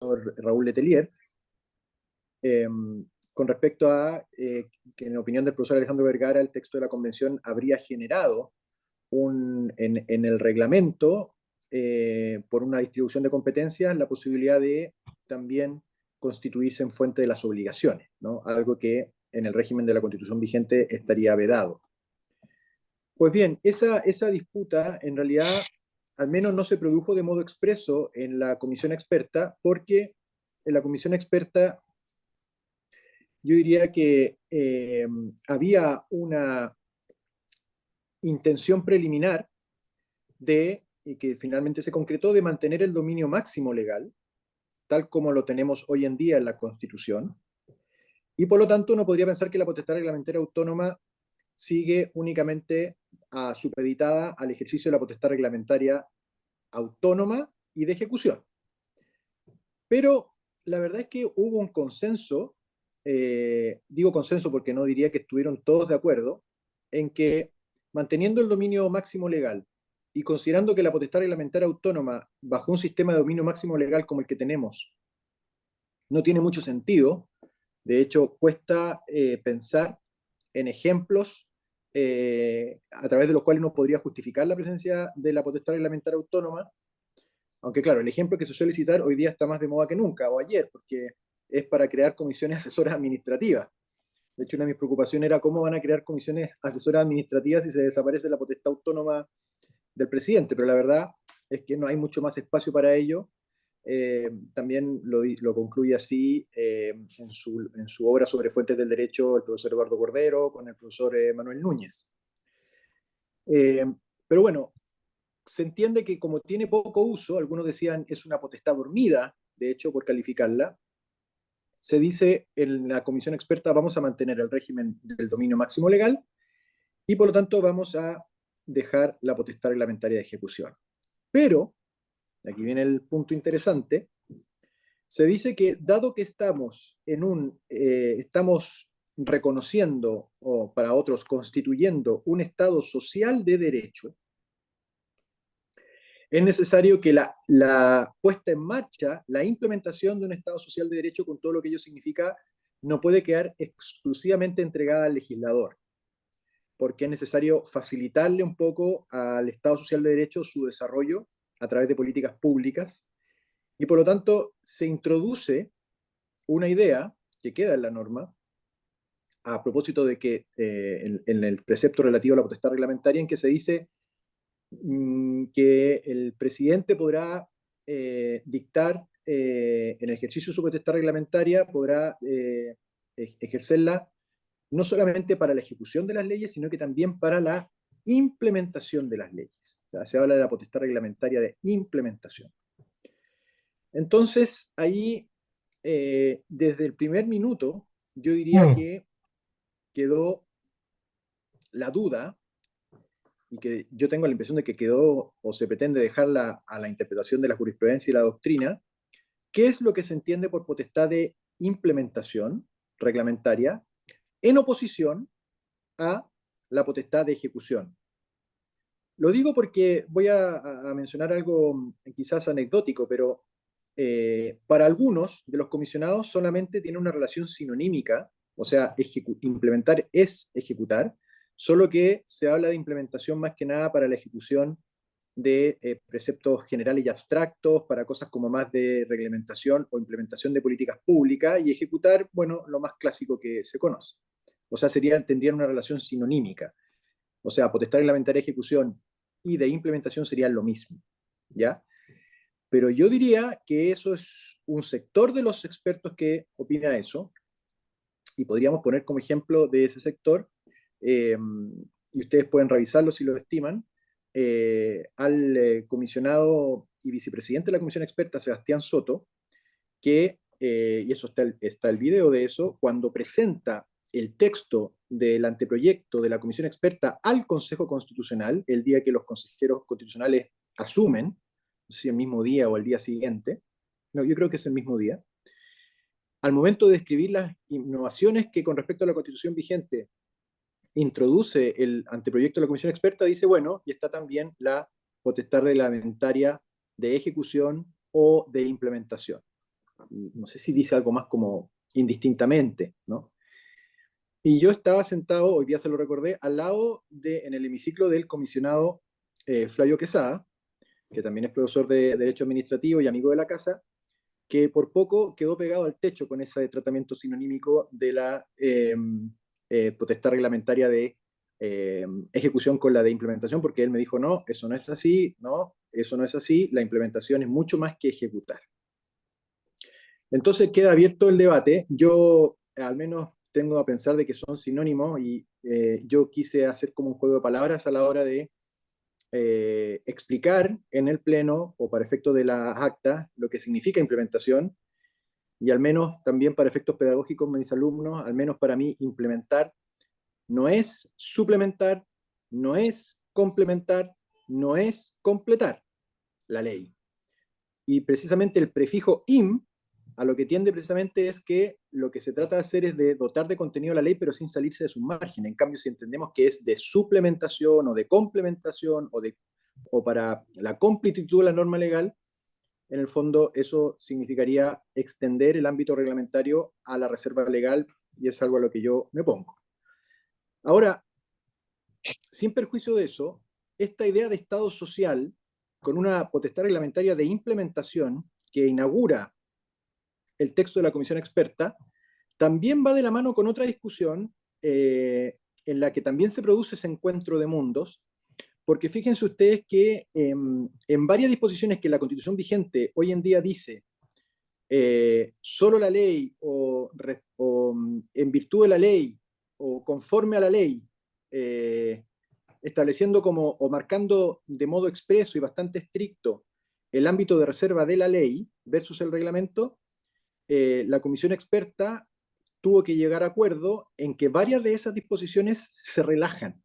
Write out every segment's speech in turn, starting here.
Raúl Letelier, con respecto a que en opinión del profesor Alejandro Vergara el texto de la convención habría generado en el reglamento, por una distribución de competencias, la posibilidad de también constituirse en fuente de las obligaciones, ¿no? Algo que en el régimen de la Constitución vigente estaría vedado. Pues bien, esa disputa en realidad al menos no se produjo de modo expreso en la comisión experta, porque en la comisión experta yo diría que había una intención preliminar y que finalmente se concretó, de mantener el dominio máximo legal, tal como lo tenemos hoy en día en la Constitución, y por lo tanto uno podría pensar que la potestad reglamentaria autónoma sigue únicamente supeditada al ejercicio de la potestad reglamentaria autónoma y de ejecución. Pero la verdad es que hubo un consenso, digo consenso porque no diría que estuvieron todos de acuerdo, en que manteniendo el dominio máximo legal y considerando que la potestad reglamentaria autónoma bajo un sistema de dominio máximo legal como el que tenemos no tiene mucho sentido. De hecho, cuesta pensar en ejemplos a través de los cuales uno podría justificar la presencia de la potestad reglamentaria autónoma, aunque claro, el ejemplo que se suele citar hoy día está más de moda que nunca, o ayer, porque es para crear comisiones asesoras administrativas. De hecho, una de mis preocupaciones era cómo van a crear comisiones asesoras administrativas si se desaparece la potestad autónoma del presidente, pero la verdad es que no hay mucho más espacio para ello. También lo concluye así en su obra sobre fuentes del derecho el profesor Eduardo Cordero con el profesor Manuel Núñez. Pero bueno, se entiende que como tiene poco uso, algunos decían es una potestad dormida, de hecho, por calificarla, se dice en la comisión experta vamos a mantener el régimen del dominio máximo legal y por lo tanto vamos a dejar la potestad reglamentaria de ejecución. Pero, aquí viene el punto interesante, se dice que dado que estamos estamos reconociendo, o para otros constituyendo, un Estado social de derecho, es necesario que la puesta en marcha, la implementación de un Estado social de derecho con todo lo que ello significa, no puede quedar exclusivamente entregada al legislador, porque es necesario facilitarle un poco al Estado social de derecho su desarrollo a través de políticas públicas, y por lo tanto se introduce una idea que queda en la norma, a propósito de que en el precepto relativo a la potestad reglamentaria, en que se dice que el presidente podrá dictar, en el ejercicio de su potestad reglamentaria, podrá ejercerla no solamente para la ejecución de las leyes, sino que también para la implementación de las leyes. O sea, se habla de la potestad reglamentaria de implementación. Entonces, ahí, desde el primer minuto, yo diría que quedó la duda, y que yo tengo la impresión de que quedó o se pretende dejarla a la interpretación de la jurisprudencia y la doctrina, qué es lo que se entiende por potestad de implementación reglamentaria en oposición a la potestad de ejecución. Lo digo porque voy a mencionar algo quizás anecdótico, pero para algunos de los comisionados solamente tiene una relación sinonímica, o sea, implementar es ejecutar, solo que se habla de implementación más que nada para la ejecución de preceptos generales y abstractos, para cosas como más de reglamentación o implementación de políticas públicas, y ejecutar, bueno, lo más clásico que se conoce. O sea, tendrían una relación sinonímica. O sea, potestad reglamentaria de ejecución y de implementación serían lo mismo, ¿ya? Pero yo diría que eso es un sector de los expertos que opina eso, y podríamos poner como ejemplo de ese sector, y ustedes pueden revisarlo si lo estiman, al comisionado y vicepresidente de la comisión experta, Sebastián Soto, que, y eso está el video de eso, cuando presenta el texto del anteproyecto de la comisión experta al Consejo Constitucional, el día que los consejeros constitucionales asumen, no sé si el mismo día o el día siguiente, no, yo creo que es el mismo día, al momento de describir las innovaciones que con respecto a la Constitución vigente introduce el anteproyecto de la comisión experta, dice, bueno, y está también la potestad reglamentaria de ejecución o de implementación. y no sé si dice algo más como indistintamente, ¿no? Y yo estaba sentado, hoy día se lo recordé, al lado en el hemiciclo del comisionado Flavio Quesada, que también es profesor de Derecho Administrativo y amigo de la casa, que por poco quedó pegado al techo con ese tratamiento sinonímico de la potestad reglamentaria de ejecución con la de implementación, porque él me dijo, no, eso no es así, no, eso no es así, la implementación es mucho más que ejecutar. Entonces queda abierto el debate. Yo al menos tengo a pensar de que son sinónimos y yo quise hacer como un juego de palabras a la hora de explicar en el pleno o para efectos de la acta lo que significa implementación y al menos también para efectos pedagógicos mis alumnos, al menos para mí implementar no es suplementar, no es complementar, no es completar la ley. Y precisamente el prefijo im a lo que tiende precisamente es que lo que se trata de hacer es de dotar de contenido a la ley, pero sin salirse de sus márgenes. En cambio, si entendemos que es de suplementación o de complementación o para la completitud de la norma legal, en el fondo eso significaría extender el ámbito reglamentario a la reserva legal y es algo a lo que yo me pongo. Ahora, sin perjuicio de eso, esta idea de Estado social con una potestad reglamentaria de implementación que inaugura el texto de la comisión experta, también va de la mano con otra discusión en la que también se produce ese encuentro de mundos, porque fíjense ustedes que en varias disposiciones que la Constitución vigente hoy en día dice solo la ley o en virtud de la ley o conforme a la ley, estableciendo como o marcando de modo expreso y bastante estricto el ámbito de reserva de la ley versus el reglamento, la comisión experta tuvo que llegar a acuerdo en que varias de esas disposiciones se relajan.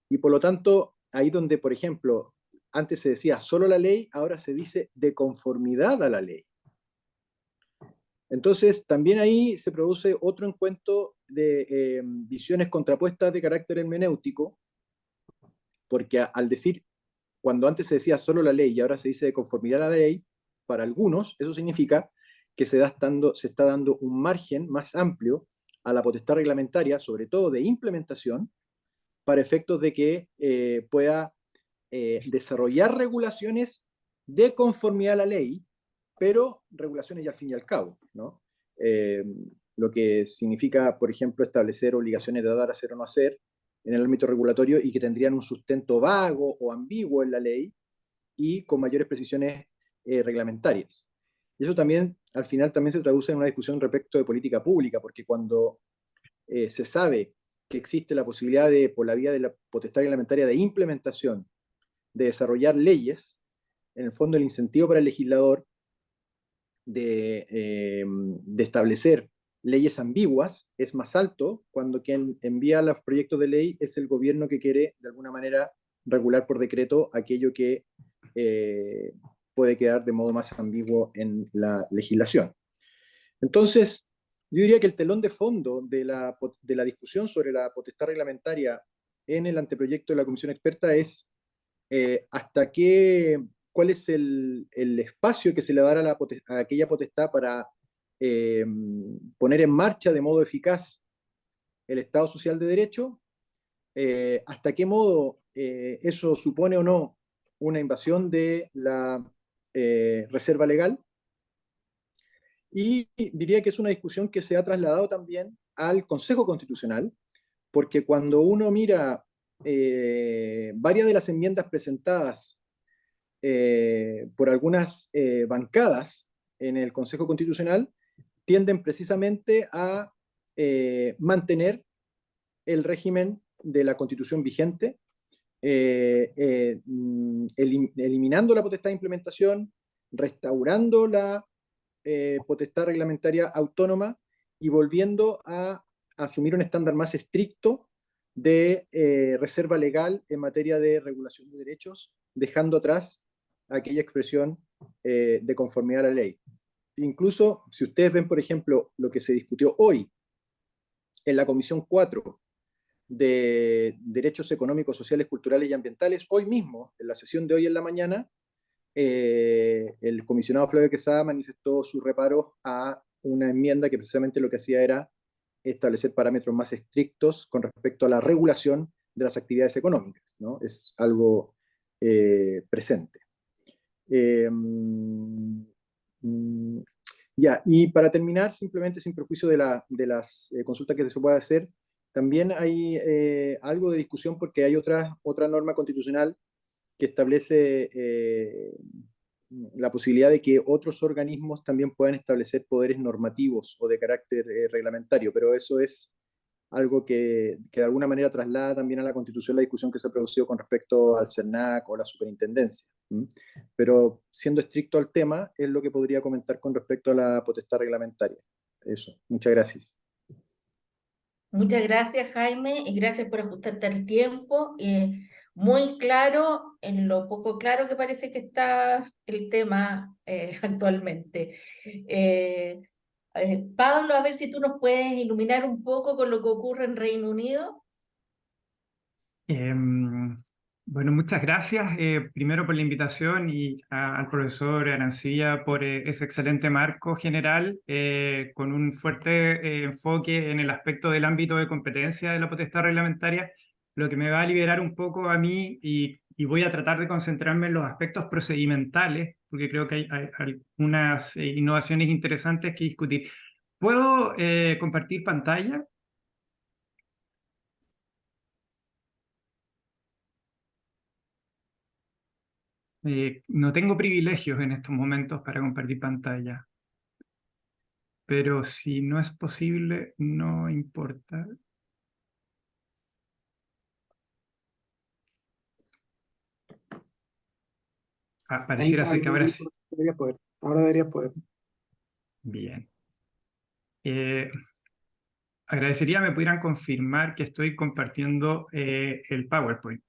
Y por lo tanto, ahí donde, por ejemplo, antes se decía solo la ley, ahora se dice de conformidad a la ley. Entonces, también ahí se produce otro encuentro de visiones contrapuestas de carácter hermenéutico, porque al decir, cuando antes se decía solo la ley y ahora se dice de conformidad a la ley, para algunos eso significa que se está dando un margen más amplio a la potestad reglamentaria, sobre todo de implementación, para efectos de que pueda desarrollar regulaciones de conformidad a la ley, pero regulaciones ya al fin y al cabo, ¿no? Eh, lo que significa, por ejemplo, establecer obligaciones de dar, hacer o no hacer en el ámbito regulatorio y que tendrían un sustento vago o ambiguo en la ley y con mayores precisiones reglamentarias. Y eso también, al final, también se traduce en una discusión respecto de política pública, porque cuando se sabe que existe la posibilidad de, por la vía de la potestad reglamentaria de implementación, de desarrollar leyes, en el fondo el incentivo para el legislador de establecer leyes ambiguas es más alto cuando quien envía los proyectos de ley es el gobierno que quiere de alguna manera regular por decreto aquello que eh, puede quedar de modo más ambiguo en la legislación. Entonces, yo diría que el telón de fondo de la discusión sobre la potestad reglamentaria en el anteproyecto de la Comisión Experta es hasta cuál es el espacio que se le dará a aquella potestad para poner en marcha de modo eficaz el Estado Social de Derecho, hasta qué modo eso supone o no una invasión de la reserva legal. Y diría que es una discusión que se ha trasladado también al Consejo Constitucional, porque cuando uno mira varias de las enmiendas presentadas por algunas bancadas en el Consejo Constitucional, tienden precisamente a mantener el régimen de la Constitución vigente, eliminando la potestad de implementación, restaurando la potestad reglamentaria autónoma y volviendo a asumir un estándar más estricto de reserva legal en materia de regulación de derechos, dejando atrás aquella expresión de conformidad a la ley. Incluso, si ustedes ven, por ejemplo, lo que se discutió hoy en la Comisión 4 de Derechos Económicos, Sociales, Culturales y Ambientales, hoy mismo, en la sesión de hoy en la mañana, el comisionado Flavio Quesada manifestó sus reparos a una enmienda que precisamente lo que hacía era establecer parámetros más estrictos con respecto a la regulación de las actividades económicas, ¿no? Es algo presente. Ya, y para terminar, simplemente sin perjuicio de las consultas que se pueda hacer, también hay algo de discusión porque hay otra norma constitucional que establece la posibilidad de que otros organismos también puedan establecer poderes normativos o de carácter reglamentario, pero eso es algo que de alguna manera traslada también a la Constitución la discusión que se ha producido con respecto al CERNAC o la superintendencia. ¿Mm? Pero siendo estricto al tema, es lo que podría comentar con respecto a la potestad reglamentaria. Eso, muchas gracias. Muchas gracias, Jaime, y gracias por ajustarte al tiempo. Muy claro, en lo poco claro que parece que está el tema actualmente. Pablo, a ver si tú nos puedes iluminar un poco con lo que ocurre en Reino Unido. Bueno, muchas gracias primero por la invitación y al profesor Arancilla por ese excelente marco general con un fuerte enfoque en el aspecto del ámbito de competencia de la potestad reglamentaria, lo que me va a liberar un poco a mí y voy a tratar de concentrarme en los aspectos procedimentales, porque creo que hay algunas innovaciones interesantes que discutir. ¿Puedo compartir pantalla? No tengo privilegios en estos momentos para compartir pantalla, pero si no es posible, no importa. Pareciera ser que ahora sí. Debería poder. Ahora debería poder. Bien. Agradecería me pudieran confirmar que estoy compartiendo el PowerPoint.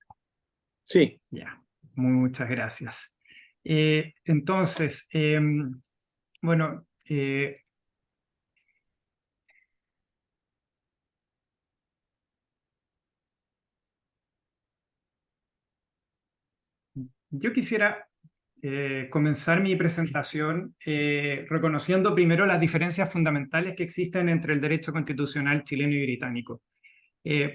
Sí. Ya, muchas gracias. Entonces, bueno, yo quisiera comenzar mi presentación reconociendo primero las diferencias fundamentales que existen entre el derecho constitucional chileno y británico.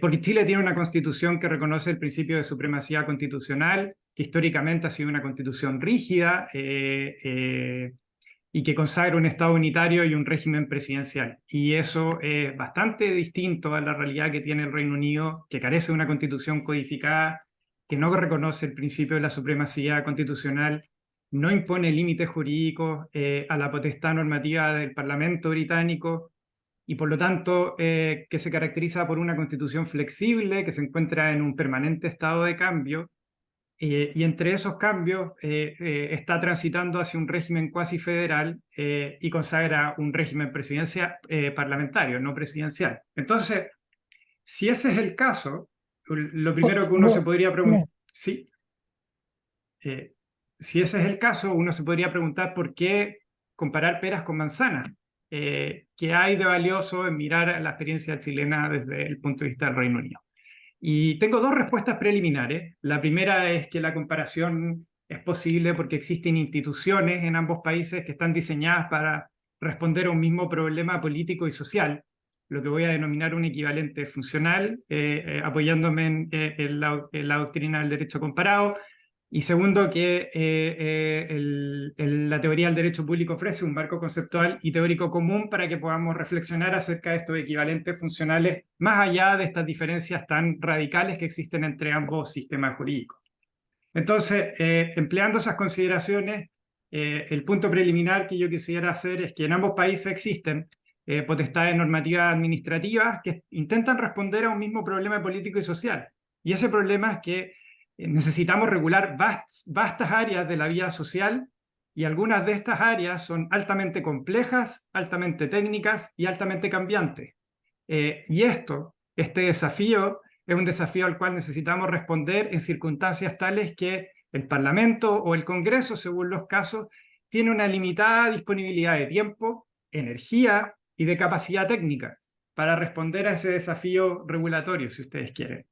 Porque Chile tiene una constitución que reconoce el principio de supremacía constitucional, que históricamente ha sido una constitución rígida y que consagra un Estado unitario y un régimen presidencial. Y eso es bastante distinto a la realidad que tiene el Reino Unido, que carece de una constitución codificada, que no reconoce el principio de la supremacía constitucional, no impone límites jurídicos a la potestad normativa del Parlamento británico, y por lo tanto que se caracteriza por una constitución flexible que se encuentra en un permanente estado de cambio y entre esos cambios está transitando hacia un régimen cuasi federal y consagra un régimen presidencial parlamentario, no presidencial. Entonces, si ese es el caso, lo primero que uno se podría preguntar, ¿sí? Si ese es el caso, uno se podría preguntar por qué comparar peras con manzanas. ¿Qué hay de valioso en mirar la experiencia chilena desde el punto de vista del Reino Unido? Y tengo dos respuestas preliminares. La primera es que la comparación es posible porque existen instituciones en ambos países que están diseñadas para responder a un mismo problema político y social, lo que voy a denominar un equivalente funcional, apoyándome en la doctrina del derecho comparado. Y segundo, que la teoría del derecho público ofrece un marco conceptual y teórico común para que podamos reflexionar acerca de estos equivalentes funcionales, más allá de estas diferencias tan radicales que existen entre ambos sistemas jurídicos. Entonces, empleando esas consideraciones, el punto preliminar que yo quisiera hacer es que en ambos países existen potestades normativas administrativas que intentan responder a un mismo problema político y social. Y ese problema es que necesitamos regular vastas áreas de la vida social y algunas de estas áreas son altamente complejas, altamente técnicas y altamente cambiantes. Y este desafío es un desafío al cual necesitamos responder en circunstancias tales que el Parlamento o el Congreso, según los casos, tiene una limitada disponibilidad de tiempo, energía y de capacidad técnica para responder a ese desafío regulatorio, si ustedes quieren.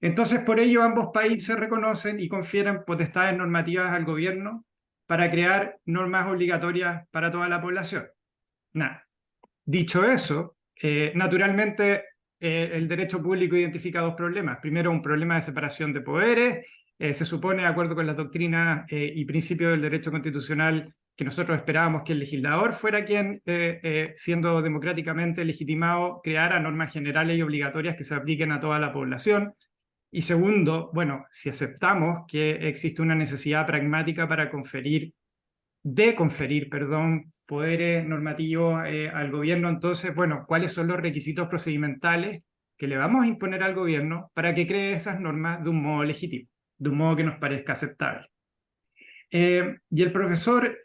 Entonces, por ello, ambos países reconocen y confieren potestades normativas al gobierno para crear normas obligatorias para toda la población. Nada. Dicho eso, naturalmente el derecho público identifica dos problemas. Primero, un problema de separación de poderes. Se supone, de acuerdo con las doctrinas y principios del derecho constitucional, que nosotros esperábamos que el legislador fuera quien, siendo democráticamente legitimado, creara normas generales y obligatorias que se apliquen a toda la población. Y segundo, bueno, si aceptamos que existe una necesidad pragmática para conferir, poderes normativos al gobierno, entonces, bueno, ¿cuáles son los requisitos procedimentales que le vamos a imponer al gobierno para que cree esas normas de un modo legítimo, de un modo que nos parezca aceptable? Y el profesor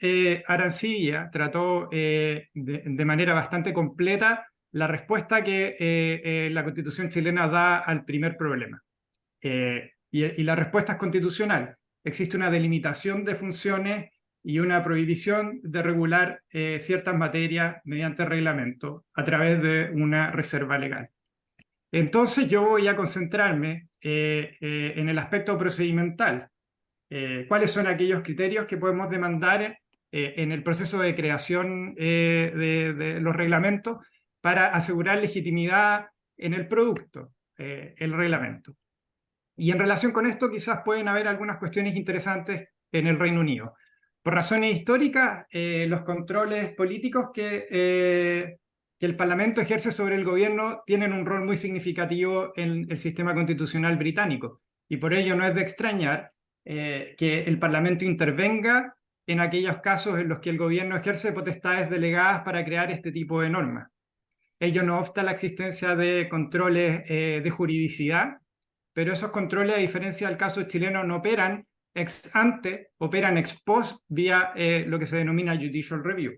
Arancibia trató de manera bastante completa la respuesta que la Constitución chilena da al primer problema. Y la respuesta es constitucional. Existe una delimitación de funciones y una prohibición de regular ciertas materias mediante reglamento a través de una reserva legal. Entonces yo voy a concentrarme en el aspecto procedimental. ¿Cuáles son aquellos criterios que podemos demandar en el proceso de creación de los reglamentos para asegurar legitimidad en el producto, el reglamento? Y en relación con esto quizás pueden haber algunas cuestiones interesantes en el Reino Unido. Por razones históricas, los controles políticos que el Parlamento ejerce sobre el gobierno tienen un rol muy significativo en el sistema constitucional británico. Y por ello no es de extrañar que el Parlamento intervenga en aquellos casos en los que el gobierno ejerce potestades delegadas para crear este tipo de normas. Ello no obsta la existencia de controles de juridicidad, pero esos controles, a diferencia del caso chileno, no operan ex ante, operan ex post vía lo que se denomina judicial review.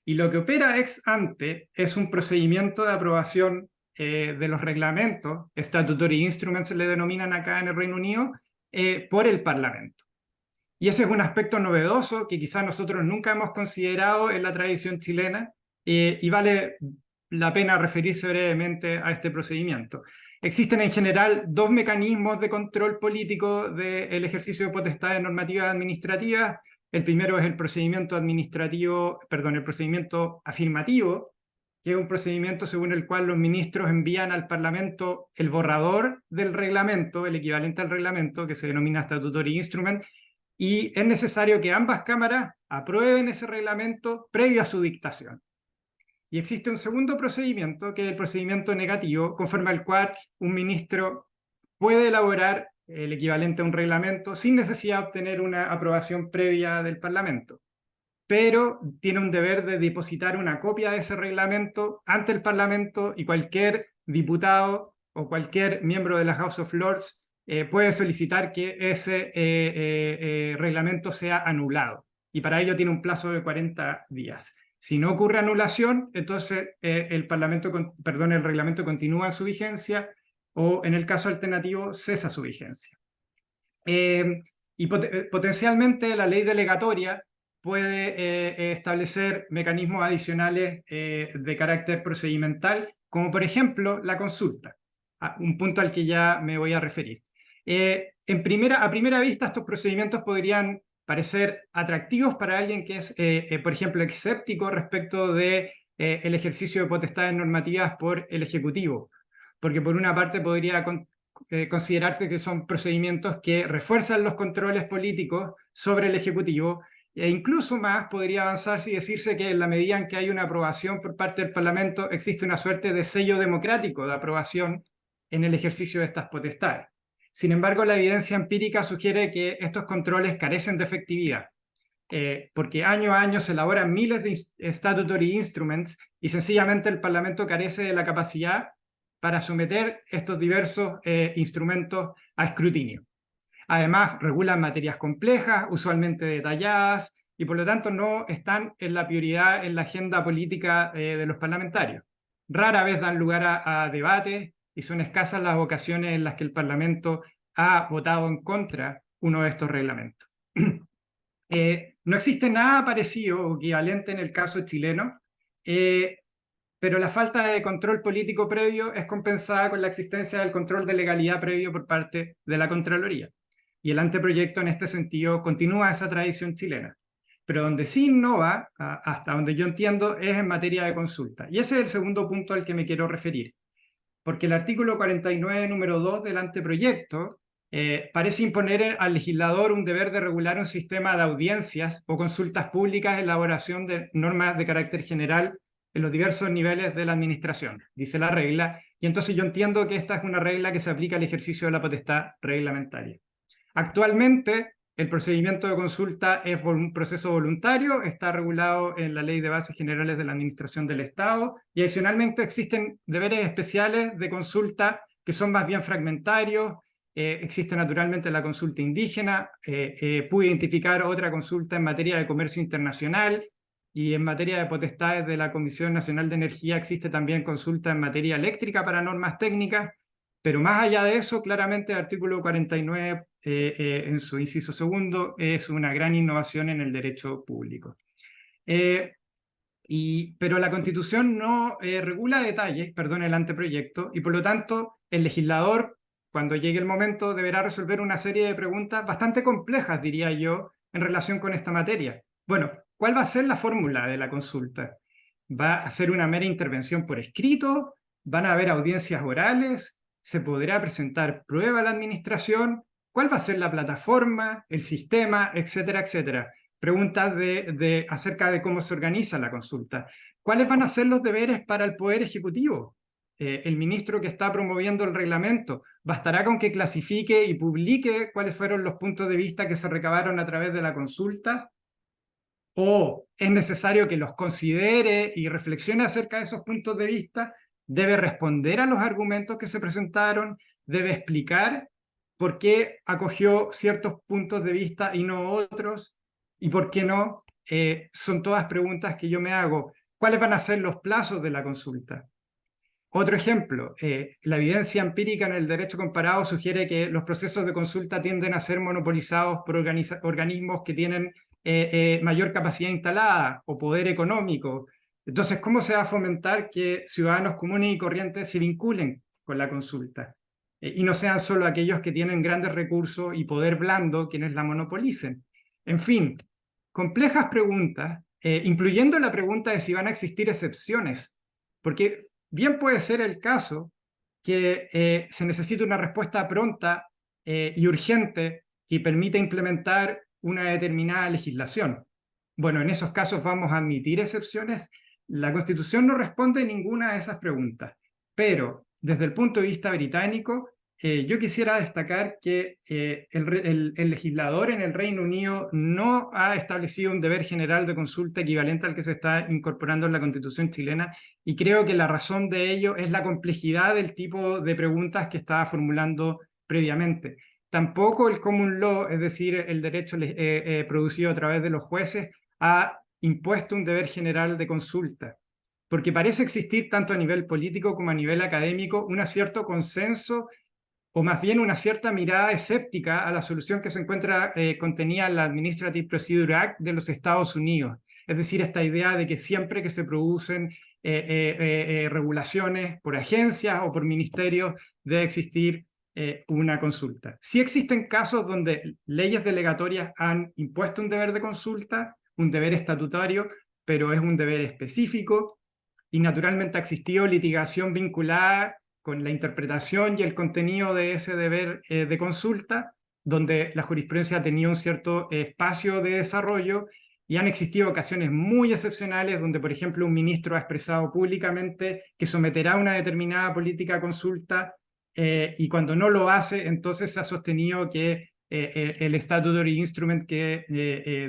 Y lo que opera ex ante es un procedimiento de aprobación de los reglamentos, statutory instruments se le denominan acá en el Reino Unido, por el Parlamento. Y ese es un aspecto novedoso que quizás nosotros nunca hemos considerado en la tradición chilena y vale la pena referirse brevemente a este procedimiento. Existen en general dos mecanismos de control político del ejercicio de potestades normativas administrativas. El primero es el procedimiento administrativo, perdón, el procedimiento afirmativo, que es un procedimiento según el cual los ministros envían al Parlamento el borrador del reglamento, el equivalente al reglamento, que se denomina statutory instrument, y es necesario que ambas cámaras aprueben ese reglamento previo a su dictación. Y existe un segundo procedimiento, que es el procedimiento negativo, conforme al cual un ministro puede elaborar el equivalente a un reglamento sin necesidad de obtener una aprobación previa del Parlamento, pero tiene un deber de depositar una copia de ese reglamento ante el Parlamento, y cualquier diputado o cualquier miembro de la House of Lords puede solicitar que ese reglamento sea anulado, y para ello tiene un plazo de 40 días. Si no ocurre anulación, entonces el reglamento continúa su vigencia, o en el caso alternativo cesa su vigencia. Y potencialmente la ley delegatoria puede establecer mecanismos adicionales de carácter procedimental, como por ejemplo la consulta, un punto al que ya me voy a referir. A primera vista, estos procedimientos podrían parecer atractivos para alguien que es, por ejemplo, escéptico respecto de el ejercicio de potestades normativas por el Ejecutivo, porque por una parte podría considerarse que son procedimientos que refuerzan los controles políticos sobre el Ejecutivo, e incluso más podría avanzarse y decirse que en la medida en que hay una aprobación por parte del Parlamento, existe una suerte de sello democrático de aprobación en el ejercicio de estas potestades. Sin embargo, la evidencia empírica sugiere que estos controles carecen de efectividad, porque año a año se elaboran miles de statutory instruments y sencillamente el Parlamento carece de la capacidad para someter estos diversos instrumentos a escrutinio. Además, regulan materias complejas, usualmente detalladas, y por lo tanto no están en la prioridad en la agenda política de los parlamentarios. Rara vez dan lugar a debates, y son escasas las ocasiones en las que el Parlamento ha votado en contra uno de estos reglamentos. No existe nada parecido o equivalente en el caso chileno, pero la falta de control político previo es compensada con la existencia del control de legalidad previo por parte de la Contraloría. y el anteproyecto en este sentido continúa esa tradición chilena. Pero donde sí innova, hasta donde yo entiendo, es en materia de consulta. Y ese es el segundo punto al que me quiero referir. Porque el artículo 49, número 2 del anteproyecto parece imponer al legislador un deber de regular un sistema de audiencias o consultas públicas en elaboración de normas de carácter general en los diversos niveles de la administración, dice la regla, y entonces yo entiendo que esta es una regla que se aplica al ejercicio de la potestad reglamentaria. Actualmente, el procedimiento de consulta es un proceso voluntario, está regulado en la Ley de Bases Generales de la Administración del Estado, y adicionalmente existen deberes especiales de consulta que son más bien fragmentarios. Existe naturalmente la consulta indígena, pude identificar otra consulta en materia de comercio internacional, y en materia de potestades de la Comisión Nacional de Energía existe también consulta en materia eléctrica para normas técnicas. Pero más allá de eso, claramente el artículo 49, en su inciso segundo, es una gran innovación en el derecho público. Pero la Constitución no regula detalles, perdón, el anteproyecto, y por lo tanto el legislador, cuando llegue el momento, deberá resolver una serie de preguntas bastante complejas, diría yo, en relación con esta materia. Bueno, ¿cuál va a ser la fórmula de la consulta? ¿Va a ser una mera intervención por escrito? ¿Van a haber audiencias orales? ¿Se podrá presentar prueba a la administración? ¿Cuál va a ser la plataforma, el sistema, etcétera, etcétera? Preguntas acerca de cómo se organiza la consulta. ¿Cuáles van a ser los deberes para el Poder Ejecutivo? El ministro que está promoviendo el reglamento, ¿bastará con que clasifique y publique cuáles fueron los puntos de vista que se recabaron a través de la consulta? ¿O es necesario que los considere y reflexione acerca de esos puntos de vista? ¿Debe responder a los argumentos que se presentaron? ¿Debe explicar por qué acogió ciertos puntos de vista y no otros? ¿Y por qué no? Son todas preguntas que yo me hago. ¿Cuáles van a ser los plazos de la consulta? Otro ejemplo, la evidencia empírica en el derecho comparado sugiere que los procesos de consulta tienden a ser monopolizados por organismos que tienen mayor capacidad instalada o poder económico. Entonces, ¿cómo se va a fomentar que ciudadanos comunes y corrientes se vinculen con la consulta? Y no sean solo aquellos que tienen grandes recursos y poder blando quienes la monopolicen. En fin, complejas preguntas, incluyendo la pregunta de si van a existir excepciones, porque bien puede ser el caso que se necesite una respuesta pronta y urgente que permita implementar una determinada legislación. Bueno, en esos casos vamos a admitir excepciones. La Constitución no responde a ninguna de esas preguntas, pero desde el punto de vista británico, yo quisiera destacar que el legislador en el Reino Unido no ha establecido un deber general de consulta equivalente al que se está incorporando en la Constitución chilena, y creo que la razón de ello es la complejidad del tipo de preguntas que estaba formulando previamente. Tampoco el common law, es decir, el derecho producido a través de los jueces, ha impuesto un deber general de consulta, porque parece existir tanto a nivel político como a nivel académico un cierto consenso, o más bien una cierta mirada escéptica a la solución que se encuentra contenida en la Administrative Procedure Act de los Estados Unidos. Es decir, esta idea de que siempre que se producen regulaciones por agencias o por ministerios debe existir una consulta. Sí existen casos donde leyes delegatorias han impuesto un deber de consulta, un deber estatutario, pero es un deber específico, y naturalmente ha existido litigación vinculada con la interpretación y el contenido de ese deber de consulta, donde la jurisprudencia ha tenido un cierto espacio de desarrollo, y han existido ocasiones muy excepcionales donde, por ejemplo, un ministro ha expresado públicamente que someterá una determinada política a consulta, y cuando no lo hace, entonces se ha sostenido que el statutory instrument que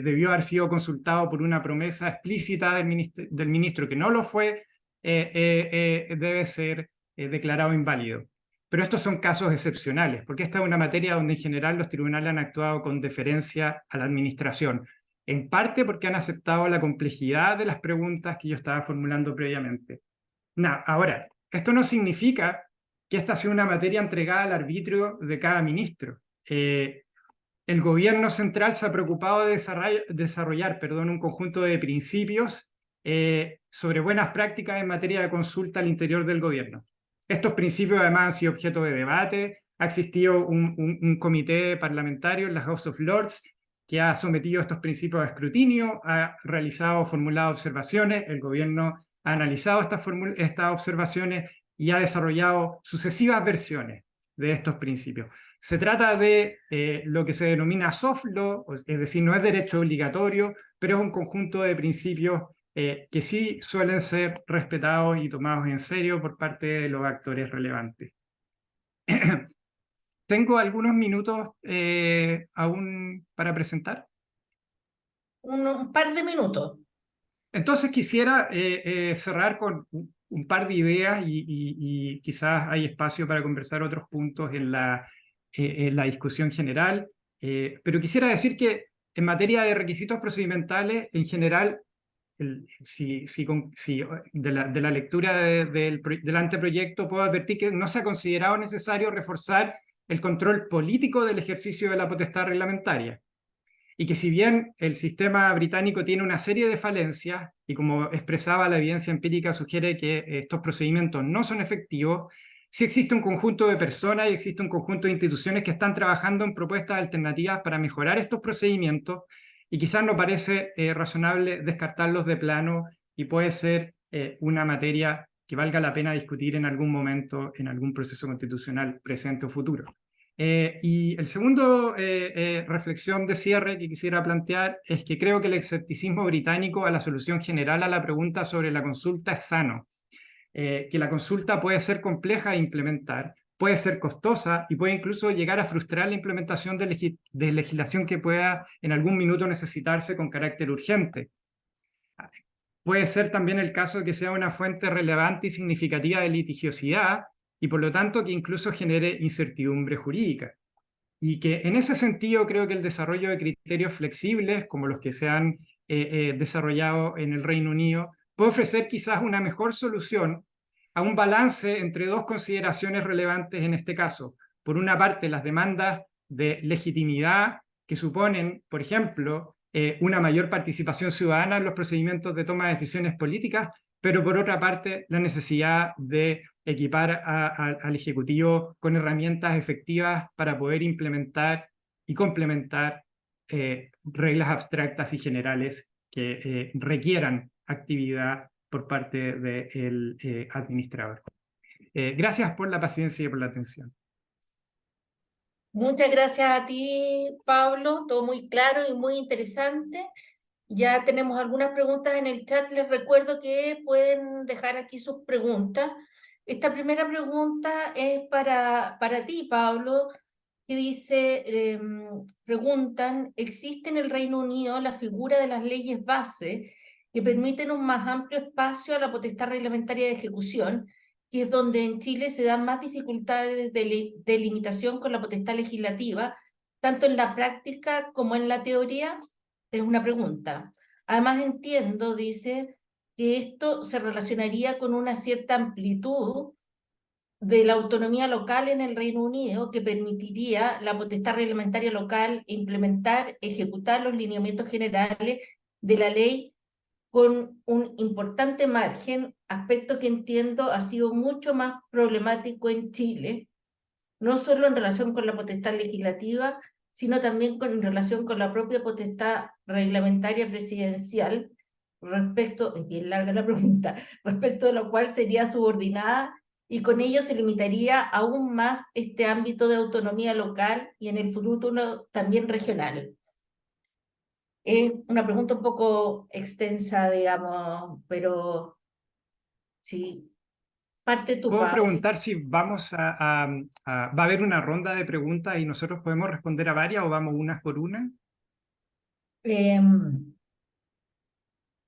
debió haber sido consultado por una promesa explícita del ministro que no lo fue, debe ser declarado inválido. Pero estos son casos excepcionales, porque esta es una materia donde en general los tribunales han actuado con deferencia a la administración, en parte porque han aceptado la complejidad de las preguntas que yo estaba formulando previamente. Ahora, esto no significa que esta sea una materia entregada al arbitrio de cada ministro. El gobierno central se ha preocupado de desarrollar un conjunto de principios sobre buenas prácticas en materia de consulta al interior del gobierno. Estos principios además han sido objeto de debate, ha existido un comité parlamentario en la House of Lords que ha sometido estos principios a escrutinio, ha formulado observaciones, el gobierno ha analizado estas observaciones y ha desarrollado sucesivas versiones de estos principios. Se trata de lo que se denomina soft law, es decir, no es derecho obligatorio, pero es un conjunto de principios que sí suelen ser respetados y tomados en serio por parte de los actores relevantes. Tengo algunos minutos aún para presentar. Un par de minutos. Entonces quisiera cerrar con un par de ideas y quizás hay espacio para conversar otros puntos en la discusión general, pero quisiera decir que en materia de requisitos procedimentales, en general, de la lectura del anteproyecto puedo advertir que no se ha considerado necesario reforzar el control político del ejercicio de la potestad reglamentaria. Y que si bien el sistema británico tiene una serie de falencias, y como expresaba la evidencia empírica sugiere que estos procedimientos no son efectivos, sí existe un conjunto de personas y existe un conjunto de instituciones que están trabajando en propuestas alternativas para mejorar estos procedimientos, y quizás no parece razonable descartarlos de plano, y puede ser una materia que valga la pena discutir en algún momento, en algún proceso constitucional presente o futuro. Y el segundo reflexión de cierre que quisiera plantear es que creo que el escepticismo británico a la solución general a la pregunta sobre la consulta es sano, que la consulta puede ser compleja de implementar, puede ser costosa y puede incluso llegar a frustrar la implementación de legislación que pueda en algún minuto necesitarse con carácter urgente. Puede ser también el caso de que sea una fuente relevante y significativa de litigiosidad, y por lo tanto que incluso genere incertidumbre jurídica. Y que en ese sentido creo que el desarrollo de criterios flexibles, como los que se han desarrollado en el Reino Unido, puede ofrecer quizás una mejor solución a un balance entre dos consideraciones relevantes en este caso. Por una parte, las demandas de legitimidad que suponen, por ejemplo, una mayor participación ciudadana en los procedimientos de toma de decisiones políticas, pero por otra parte, la necesidad de equipar al Ejecutivo con herramientas efectivas para poder implementar y complementar reglas abstractas y generales que requieran actividad por parte del administrador. Gracias por la paciencia y por la atención. Muchas gracias a ti, Pablo, todo muy claro y muy interesante. Ya tenemos algunas preguntas en el chat, les recuerdo que pueden dejar aquí sus preguntas. Esta primera pregunta es para ti, Pablo, que dice, preguntan, ¿existe en el Reino Unido la figura de las leyes base que permiten un más amplio espacio a la potestad reglamentaria de ejecución, que es donde en Chile se dan más dificultades de limitación con la potestad legislativa, tanto en la práctica como en la teoría? Es una pregunta. Además entiendo, dice, que esto se relacionaría con una cierta amplitud de la autonomía local en el Reino Unido que permitiría la potestad reglamentaria local implementar, ejecutar los lineamientos generales de la ley con un importante margen, aspecto que entiendo ha sido mucho más problemático en Chile, no solo en relación con la potestad legislativa, sino también en relación con la propia potestad reglamentaria presidencial, respecto, es bien larga la pregunta, respecto de lo cual sería subordinada, y con ello se limitaría aún más este ámbito de autonomía local y en el futuro también regional. Es una pregunta un poco extensa, digamos, pero sí. Parte tu, Puedo Pablo. preguntar si vamos va a haber una ronda de preguntas y nosotros podemos responder a varias, o vamos unas por una.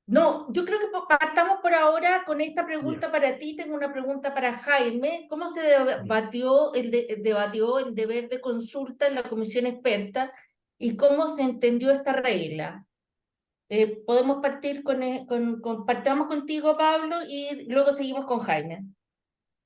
No, yo creo que partamos por ahora con esta pregunta para ti. Tengo una pregunta para Jaime. ¿Cómo se debatió el deber de consulta en la comisión experta y cómo se entendió esta regla? Podemos partir partamos contigo, Pablo, y luego seguimos con Jaime.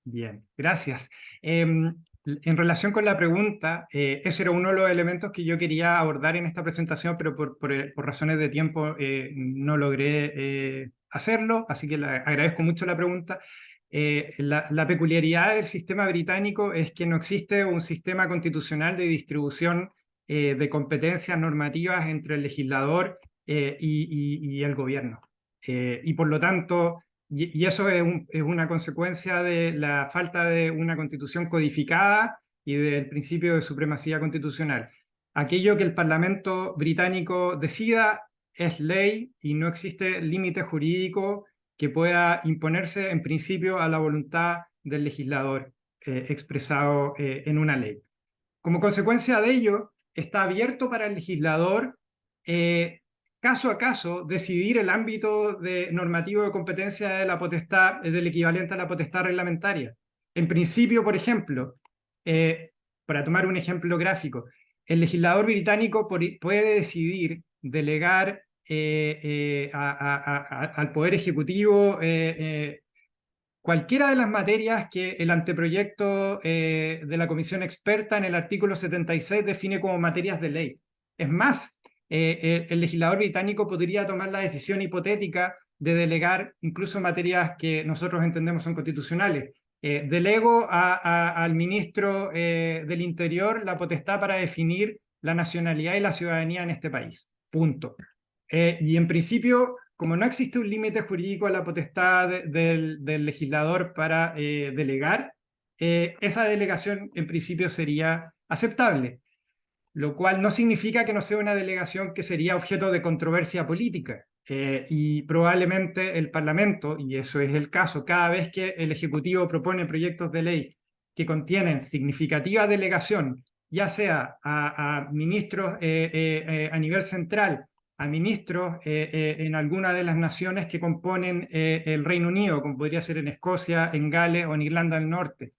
Bien, gracias. En relación con la pregunta, ese era uno de los elementos que yo quería abordar en esta presentación, pero por razones de tiempo no logré hacerlo, así que agradezco mucho la pregunta. La peculiaridad del sistema británico es que no existe un sistema constitucional de distribución de competencias normativas entre el legislador y el gobierno. Y por lo tanto, y eso es una consecuencia de la falta de una constitución codificada y del principio de supremacía constitucional. Aquello que el Parlamento británico decida es ley y no existe límite jurídico que pueda imponerse en principio a la voluntad del legislador expresado en una ley. Como consecuencia de ello, está abierto para el legislador caso a caso decidir el ámbito normativo de competencia de la potestad, del equivalente a la potestad reglamentaria. En principio, por ejemplo, para tomar un ejemplo gráfico, el legislador británico puede decidir delegar al Poder Ejecutivo cualquiera de las materias que el anteproyecto de la Comisión Experta en el artículo 76 define como materias de ley. Es más, el legislador británico podría tomar la decisión hipotética de delegar incluso materias que nosotros entendemos son constitucionales. Delego al ministro del Interior la potestad para definir la nacionalidad y la ciudadanía en este país. Punto. Y en principio, como no existe un límite jurídico a la potestad del legislador para delegar, esa delegación en principio sería aceptable, lo cual no significa que no sea una delegación que sería objeto de controversia política. Y probablemente el Parlamento, y eso es el caso, cada vez que el Ejecutivo propone proyectos de ley que contienen significativa delegación, ya sea a ministros a nivel central, a ministros en alguna de las naciones que componen el Reino Unido, como podría ser en Escocia, en Gales o en Irlanda del Norte,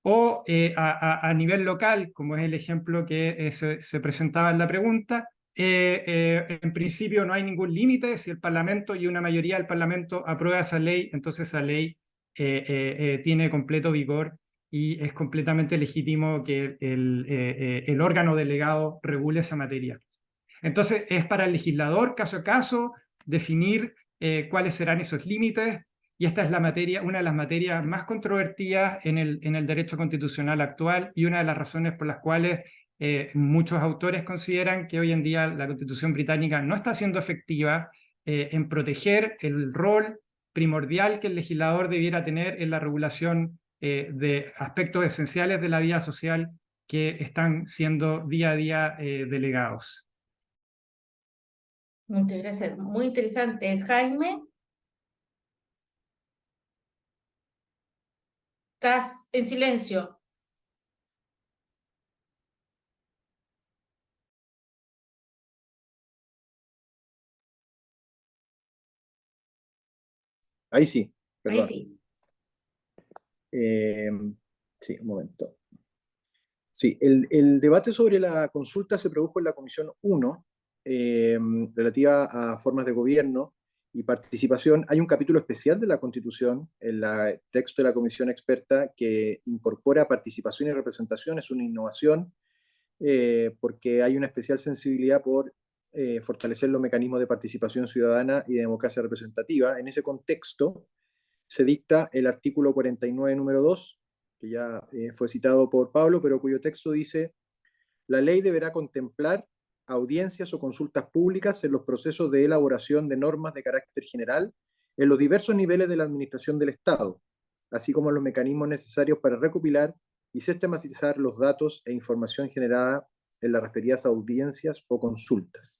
o a nivel local, como es el ejemplo que se presentaba en la pregunta. En principio no hay ningún límite. Si el Parlamento y una mayoría del Parlamento aprueba esa ley, entonces esa ley tiene completo vigor y es completamente legítimo que el órgano delegado regule esa materia. Entonces es para el legislador, caso a caso, definir cuáles serán esos límites, y esta es una de las materias más controvertidas en el derecho constitucional actual y una de las razones por las cuales muchos autores consideran que hoy en día la Constitución británica no está siendo efectiva en proteger el rol primordial que el legislador debiera tener en la regulación de aspectos esenciales de la vida social que están siendo día a día delegados. Muchas gracias. Muy interesante. Jaime, estás en silencio. Ahí sí, Ahí perdón. sí. Sí, un momento. Sí, el debate sobre la consulta se produjo en la Comisión 1, relativa a formas de gobierno y participación. Hay un capítulo especial de la Constitución en el texto de la Comisión Experta que incorpora participación y representación. Es una innovación porque hay una especial sensibilidad por fortalecer los mecanismos de participación ciudadana y de democracia representativa. En ese contexto se dicta el artículo 49, número 2, que ya fue citado por Pablo, pero cuyo texto dice: la ley deberá contemplar audiencias o consultas públicas en los procesos de elaboración de normas de carácter general en los diversos niveles de la administración del Estado, así como los mecanismos necesarios para recopilar y sistematizar los datos e información generada en las referidas audiencias o consultas.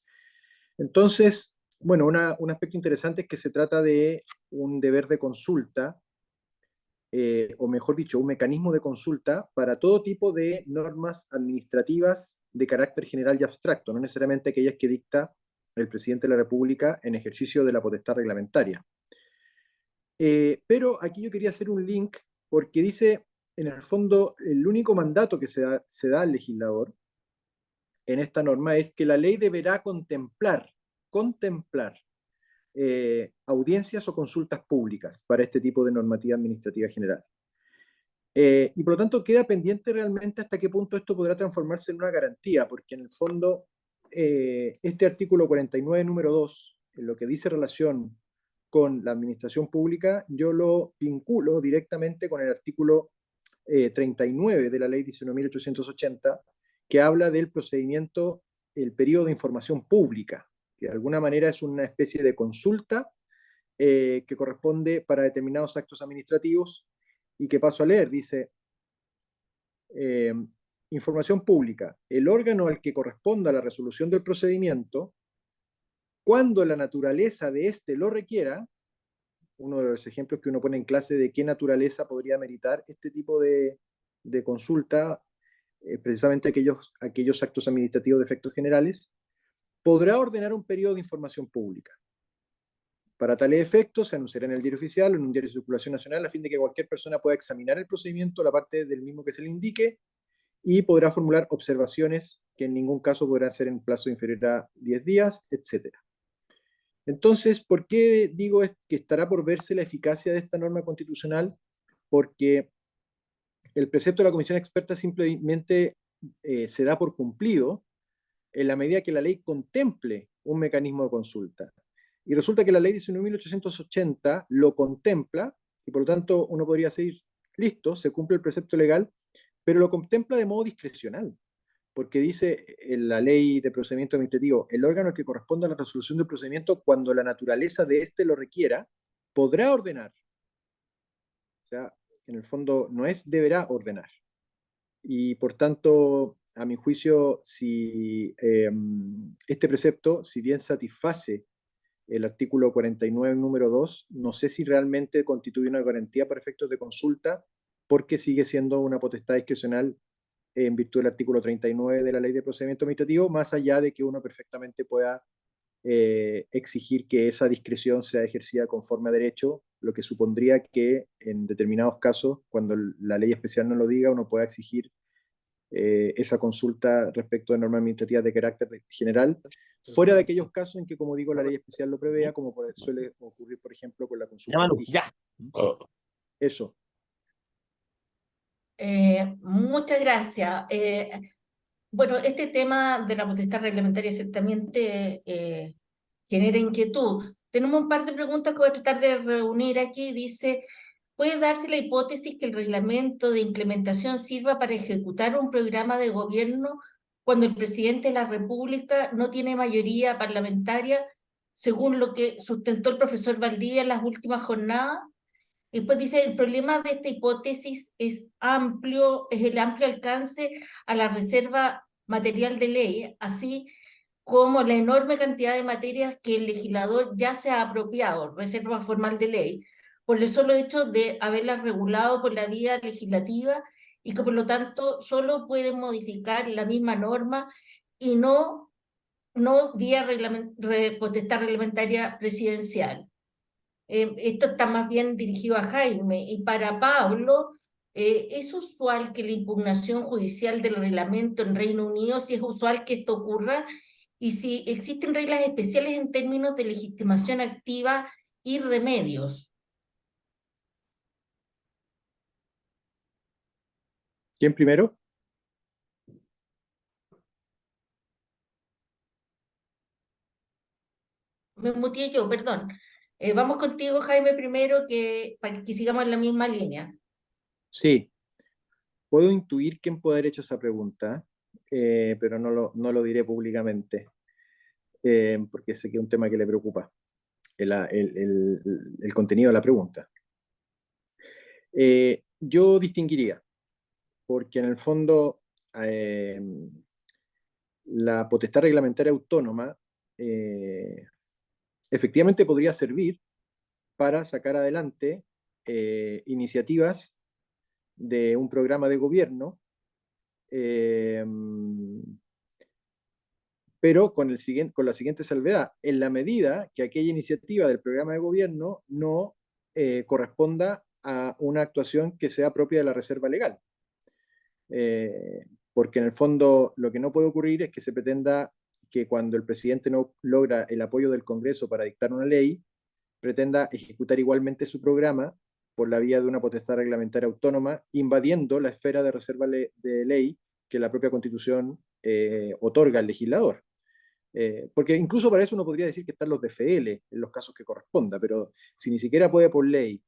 Entonces, bueno, un aspecto interesante es que se trata de un deber de consulta, o mejor dicho, un mecanismo de consulta para todo tipo de normas administrativas de carácter general y abstracto, no necesariamente aquellas que dicta el presidente de la República en ejercicio de la potestad reglamentaria. Pero aquí yo quería hacer un link porque dice, en el fondo, el único mandato que se da al legislador en esta norma es que la ley deberá contemplar audiencias o consultas públicas para este tipo de normativa administrativa general. Y por lo tanto queda pendiente realmente hasta qué punto esto podrá transformarse en una garantía, porque en el fondo este artículo 49, número 2, en lo que dice relación con la administración pública, yo lo vinculo directamente con el artículo 39 de la ley 19.880, que habla del procedimiento, el periodo de información pública, que de alguna manera es una especie de consulta que corresponde para determinados actos administrativos, y que paso a leer, dice, información pública, el órgano al que corresponda la resolución del procedimiento, cuando la naturaleza de éste lo requiera. Uno de los ejemplos que uno pone en clase de qué naturaleza podría meritar este tipo de consulta, precisamente aquellos actos administrativos de efectos generales, podrá ordenar un periodo de información pública. Para tales efectos, se anunciará en el diario oficial o en un diario de circulación nacional a fin de que cualquier persona pueda examinar el procedimiento, la parte del mismo que se le indique, y podrá formular observaciones que en ningún caso podrán ser en plazo inferior a 10 días, etc. Entonces, ¿por qué digo que estará por verse la eficacia de esta norma constitucional? Porque el precepto de la comisión experta simplemente se da por cumplido en la medida que la ley contemple un mecanismo de consulta. Y resulta que la ley 19.880 lo contempla, y por lo tanto uno podría decir, listo, se cumple el precepto legal, pero lo contempla de modo discrecional, porque dice en la ley de procedimiento administrativo, el órgano al que corresponde a la resolución del procedimiento, cuando la naturaleza de éste lo requiera, podrá ordenar. O sea, en el fondo no es deberá ordenar. Y por tanto, a mi juicio, si este precepto, si bien satisface el artículo 49, número 2, no sé si realmente constituye una garantía para efectos de consulta, porque sigue siendo una potestad discrecional en virtud del artículo 39 de la Ley de Procedimiento Administrativo, más allá de que uno perfectamente pueda exigir que esa discreción sea ejercida conforme a derecho, lo que supondría que en determinados casos, cuando la ley especial no lo diga, uno pueda exigir esa consulta respecto de normas administrativas de carácter general, fuera de aquellos casos en que, como digo, la ley especial lo prevea, como suele ocurrir, por ejemplo, con la consulta indígena. Eso. Muchas gracias. Bueno, este tema de la potestad reglamentaria ciertamente genera inquietud. Tenemos un par de preguntas que voy a tratar de reunir aquí. Dice, ¿puede darse la hipótesis que el reglamento de implementación sirva para ejecutar un programa de gobierno cuando el presidente de la República no tiene mayoría parlamentaria, según lo que sustentó el profesor Valdivia en las últimas jornadas? Y después dice, el problema de esta hipótesis es amplio, es el amplio alcance a la reserva material de ley, así como la enorme cantidad de materias que el legislador ya se ha apropiado, reserva formal de ley, por el solo hecho de haberlas regulado por la vía legislativa y que por lo tanto solo pueden modificar la misma norma y no vía potestad reglamentaria presidencial. Esto está más bien dirigido a Jaime. Y para Pablo, ¿es usual que la impugnación judicial del reglamento en Reino Unido, si es usual que esto ocurra? Y si existen reglas especiales en términos de legitimación activa y remedios. ¿Quién primero? Me muteé yo, perdón. Vamos contigo, Jaime, primero, para que sigamos en la misma línea. Sí. Puedo intuir quién puede haber hecho esa pregunta, pero no lo diré públicamente, porque sé que es un tema que le preocupa, el contenido de la pregunta. Yo distinguiría, porque en el fondo la potestad reglamentaria autónoma efectivamente podría servir para sacar adelante iniciativas de un programa de gobierno, pero con la siguiente salvedad: en la medida que aquella iniciativa del programa de gobierno no corresponda a una actuación que sea propia de la reserva legal. Porque en el fondo lo que no puede ocurrir es que se pretenda que cuando el presidente no logra el apoyo del Congreso para dictar una ley, pretenda ejecutar igualmente su programa por la vía de una potestad reglamentaria autónoma, invadiendo la esfera de reserva de ley que la propia Constitución otorga al legislador. Porque incluso para eso uno podría decir que están los DFL en los casos que corresponda, pero si ni siquiera puede por ley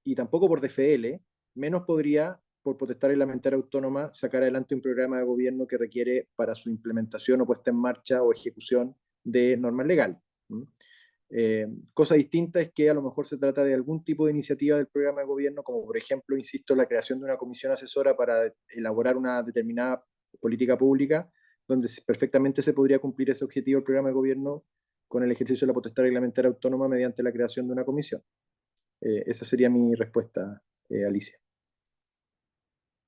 y tampoco por DFL, menos podría por potestad reglamentaria autónoma sacar adelante un programa de gobierno que requiere para su implementación o puesta en marcha o ejecución de normas legales. Cosa distinta es que a lo mejor se trata de algún tipo de iniciativa del programa de gobierno, como por ejemplo, insisto, la creación de una comisión asesora para elaborar una determinada política pública, donde perfectamente se podría cumplir ese objetivo del programa de gobierno con el ejercicio de la potestad reglamentaria autónoma mediante la creación de una comisión. Esa sería mi respuesta, Alicia.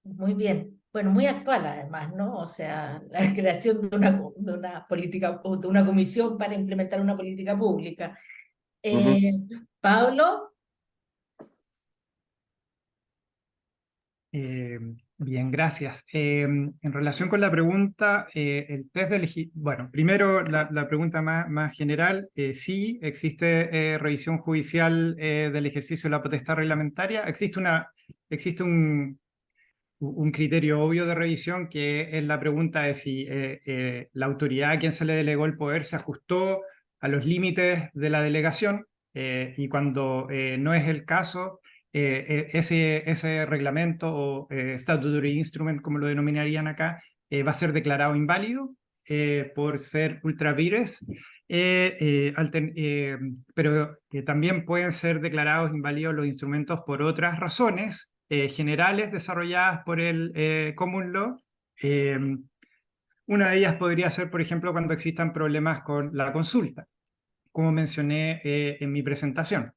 Muy bien. Bueno, muy actual además, ¿no? O sea, la creación de una política, de una comisión para implementar una política pública. Uh-huh. Pablo, Bien, gracias. En relación con la pregunta, el test de bueno, primero la pregunta más general, sí, existe revisión judicial del ejercicio de la potestad reglamentaria. Existe un criterio obvio de revisión, que es la pregunta de si la autoridad a quien se le delegó el poder se ajustó a los límites de la delegación, y cuando no es el caso, ese reglamento o statutory instrument, como lo denominarían acá, va a ser declarado inválido por ser ultra vires, pero también pueden ser declarados inválidos los instrumentos por otras razones generales desarrolladas por el Common Law. Una de ellas podría ser, por ejemplo, cuando existan problemas con la consulta, como mencioné en mi presentación.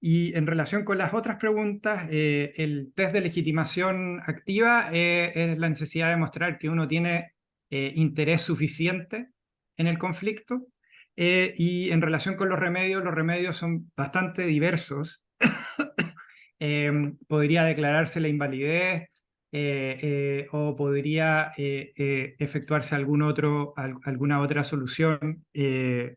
Y en relación con las otras preguntas, el test de legitimación activa es la necesidad de demostrar que uno tiene interés suficiente en el conflicto. Y en relación con los remedios son bastante diversos. Podría declararse la invalidez, o podría efectuarse alguna otra solución. Este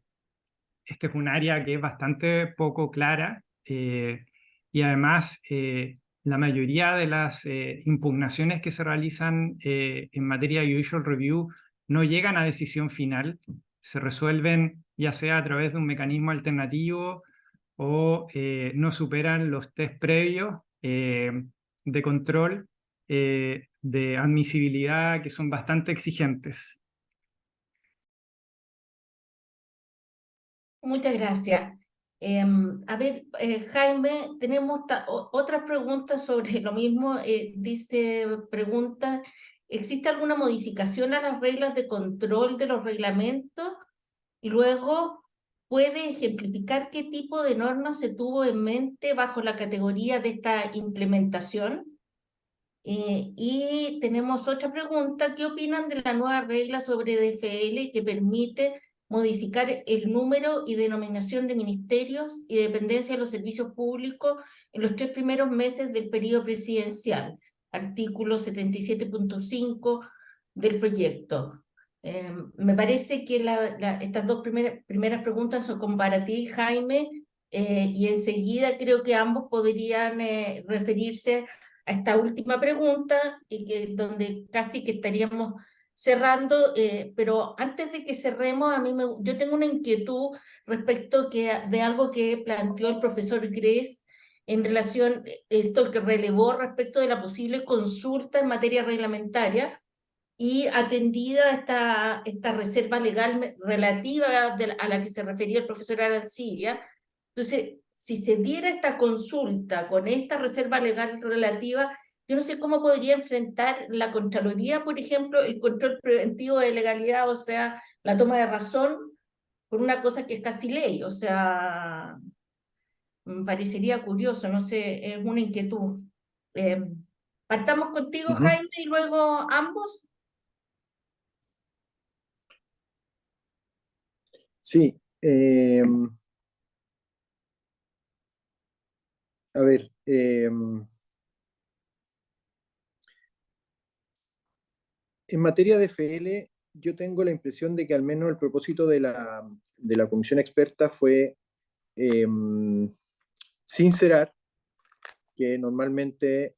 es un área que es bastante poco clara, y además la mayoría de las impugnaciones que se realizan en materia de judicial review no llegan a decisión final, se resuelven ya sea a través de un mecanismo alternativo o no superan los test previos de control de admisibilidad, que son bastante exigentes. muchas gracias. A ver, Jaime, tenemos otras preguntas sobre lo mismo. Pregunta, ¿existe alguna modificación a las reglas de control de los reglamentos? Y luego, ¿puede ejemplificar qué tipo de normas se tuvo en mente bajo la categoría de esta implementación? Y tenemos otra pregunta: ¿qué opinan de la nueva regla sobre DFL que permite modificar el número y denominación de ministerios y dependencias de los servicios públicos en los 3 primeros meses del periodo presidencial? Artículo 77.5 del proyecto. Me parece que estas dos primeras preguntas son como para ti, Jaime, y enseguida creo que ambos podrían referirse a esta última pregunta, donde casi que estaríamos cerrando, pero antes de que cerremos, yo tengo una inquietud respecto de algo que planteó el profesor Gress en relación, esto que relevó respecto de la posible consulta en materia reglamentaria, y atendida esta reserva legal relativa a la que se refería el profesor Arancibia. Entonces, si se diera esta consulta con esta reserva legal relativa, yo no sé cómo podría enfrentar la Contraloría, por ejemplo, el control preventivo de legalidad, o sea, la toma de razón, por una cosa que es casi ley. O sea, me parecería curioso, no sé, es una inquietud. Partamos contigo, Uh-huh. Jaime, y luego ambos. Sí. A ver, en materia de FL, yo tengo la impresión de que al menos el propósito de la comisión experta fue sincerar que normalmente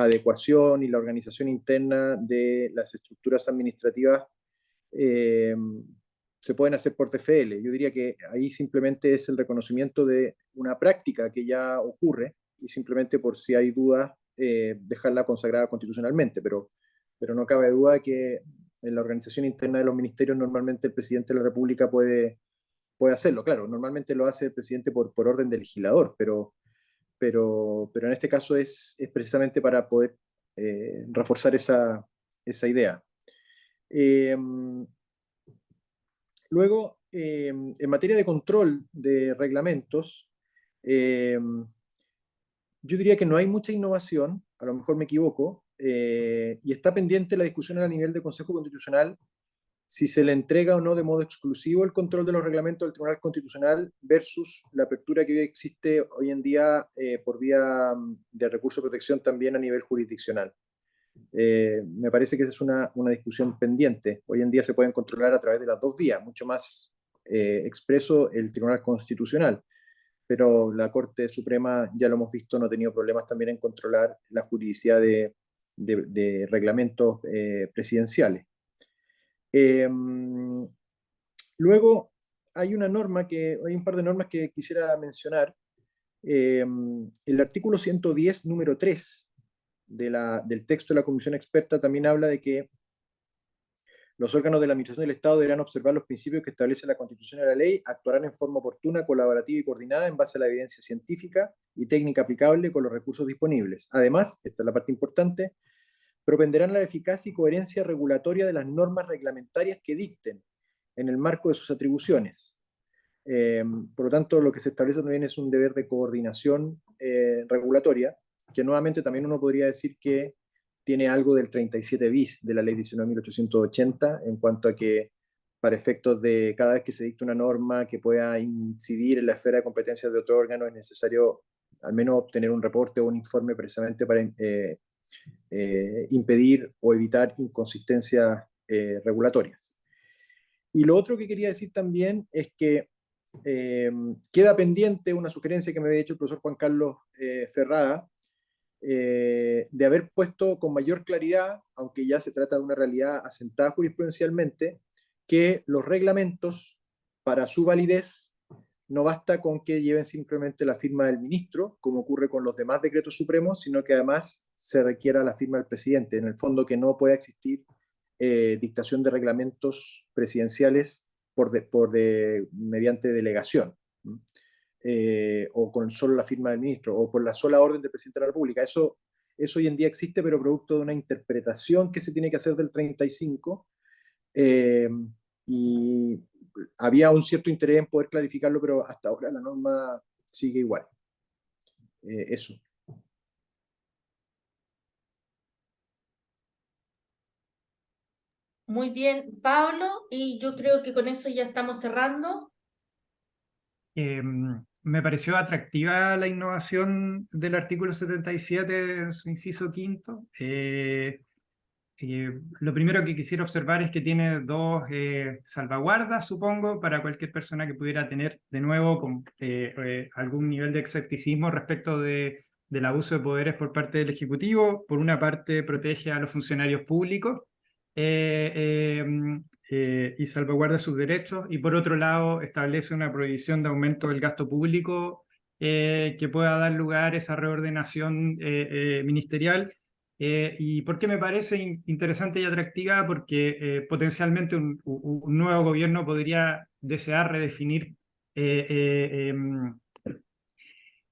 adecuación y la organización interna de las estructuras administrativas se pueden hacer por TFL. Yo diría que ahí simplemente es el reconocimiento de una práctica que ya ocurre y simplemente por si hay dudas dejarla consagrada constitucionalmente, pero no cabe duda que en la organización interna de los ministerios normalmente el presidente de la República puede hacerlo. Claro, normalmente lo hace el presidente por orden del legislador, pero en este caso es precisamente para poder reforzar esa idea. Luego, en materia de control de reglamentos, yo diría que no hay mucha innovación, a lo mejor me equivoco, y está pendiente la discusión a nivel de Consejo Constitucional si se le entrega o no de modo exclusivo el control de los reglamentos del Tribunal Constitucional versus la apertura que existe hoy en día por vía de recurso de protección también a nivel jurisdiccional. Me parece que esa es una discusión pendiente. Hoy en día se pueden controlar a través de las dos vías, mucho más expreso el Tribunal Constitucional, pero la Corte Suprema, ya lo hemos visto, no ha tenido problemas también en controlar la juridicidad de reglamentos presidenciales. Luego hay un par de normas que quisiera mencionar. El artículo 110, número 3 del texto de la Comisión Experta también habla de que los órganos de la Administración del Estado deberán observar los principios que establece la Constitución y la ley, actuarán en forma oportuna, colaborativa y coordinada en base a la evidencia científica y técnica aplicable con los recursos disponibles. Además, esta es la parte importante, propenderán la eficacia y coherencia regulatoria de las normas reglamentarias que dicten en el marco de sus atribuciones. Por lo tanto, lo que se establece también es un deber de coordinación regulatoria, que nuevamente también uno podría decir que tiene algo del 37 bis de la ley 19.880 en cuanto a que para efectos de cada vez que se dicta una norma que pueda incidir en la esfera de competencias de otro órgano es necesario al menos obtener un reporte o un informe precisamente para impedir o evitar inconsistencias regulatorias. Y lo otro que quería decir también es que queda pendiente una sugerencia que me había hecho el profesor Juan Carlos Ferrada, de haber puesto con mayor claridad, aunque ya se trata de una realidad asentada jurisprudencialmente, que los reglamentos, para su validez, no basta con que lleven simplemente la firma del ministro, como ocurre con los demás decretos supremos, sino que además se requiera la firma del presidente. En el fondo, que no pueda existir dictación de reglamentos presidenciales mediante delegación, o con solo la firma del ministro, o por la sola orden del presidente de la República. Eso hoy en día existe, pero producto de una interpretación que se tiene que hacer del 35, y había un cierto interés en poder clarificarlo, pero hasta ahora la norma sigue igual. Eso. Muy bien, Pablo, y yo creo que con eso ya estamos cerrando. Me pareció atractiva la innovación del artículo 77 en su inciso quinto. Lo primero que quisiera observar es que tiene dos salvaguardas, supongo, para cualquier persona que pudiera tener, de nuevo, algún nivel de escepticismo respecto del abuso de poderes por parte del Ejecutivo. Por una parte, protege a los funcionarios públicos y salvaguarda sus derechos, y por otro lado, establece una prohibición de aumento del gasto público que pueda dar lugar a esa reordenación ministerial. ¿Y por qué me parece interesante y atractiva? Porque potencialmente un nuevo gobierno podría desear redefinir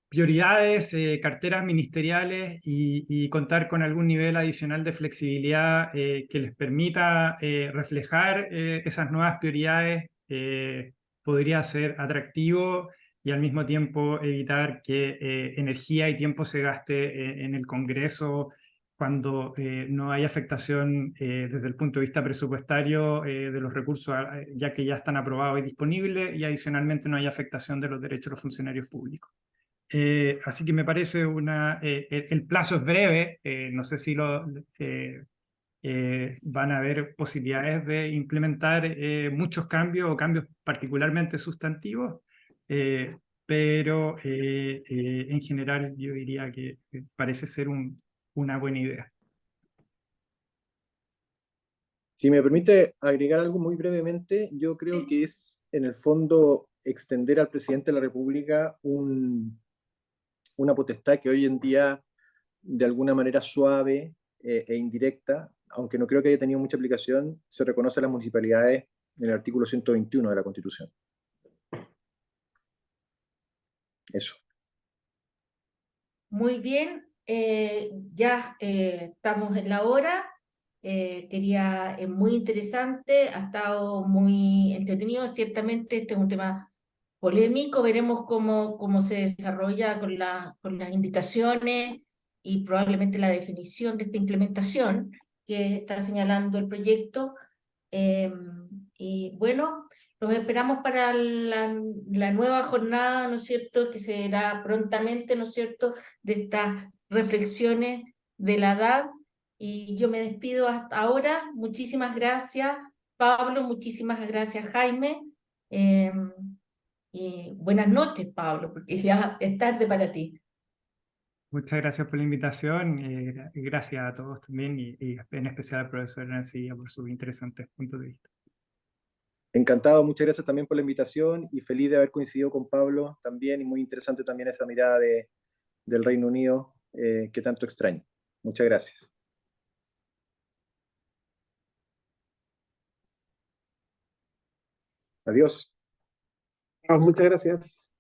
prioridades, carteras ministeriales y contar con algún nivel adicional de flexibilidad que les permita reflejar esas nuevas prioridades. Podría ser atractivo y al mismo tiempo evitar que energía y tiempo se gaste en el Congreso cuando no hay afectación desde el punto de vista presupuestario de los recursos, ya que ya están aprobados y disponibles, y adicionalmente no hay afectación de los derechos de los funcionarios públicos. Así que me parece el plazo es breve, no sé si van a haber posibilidades de implementar muchos cambios o cambios particularmente sustantivos, pero en general yo diría que parece ser un una buena idea. Si me permite agregar algo muy brevemente, yo creo Sí. que es en el fondo extender al presidente de la República una potestad que hoy en día de alguna manera suave e indirecta, aunque no creo que haya tenido mucha aplicación, se reconoce a las municipalidades en el artículo 121 de la Constitución. Eso. Muy bien, ya estamos en la hora. Es muy interesante, ha estado muy entretenido. Ciertamente este es un tema polémico, veremos cómo se desarrolla con las indicaciones y probablemente la definición de esta implementación que está señalando el proyecto. Y bueno, los esperamos para la nueva jornada, ¿no es cierto?, que será prontamente, ¿no es cierto?, de estas reflexiones de la edad. Y yo me despido hasta ahora. Muchísimas gracias, Pablo, muchísimas gracias, Jaime. Y buenas noches, Pablo, porque ya es tarde para ti. Muchas gracias por la invitación, y gracias a todos también, y en especial al profesor Arancibia por sus interesantes puntos de vista. Encantado, muchas gracias también por la invitación y feliz de haber coincidido con Pablo también y muy interesante también esa mirada del Reino Unido que tanto extraño. Muchas gracias. Adiós. Muchas gracias.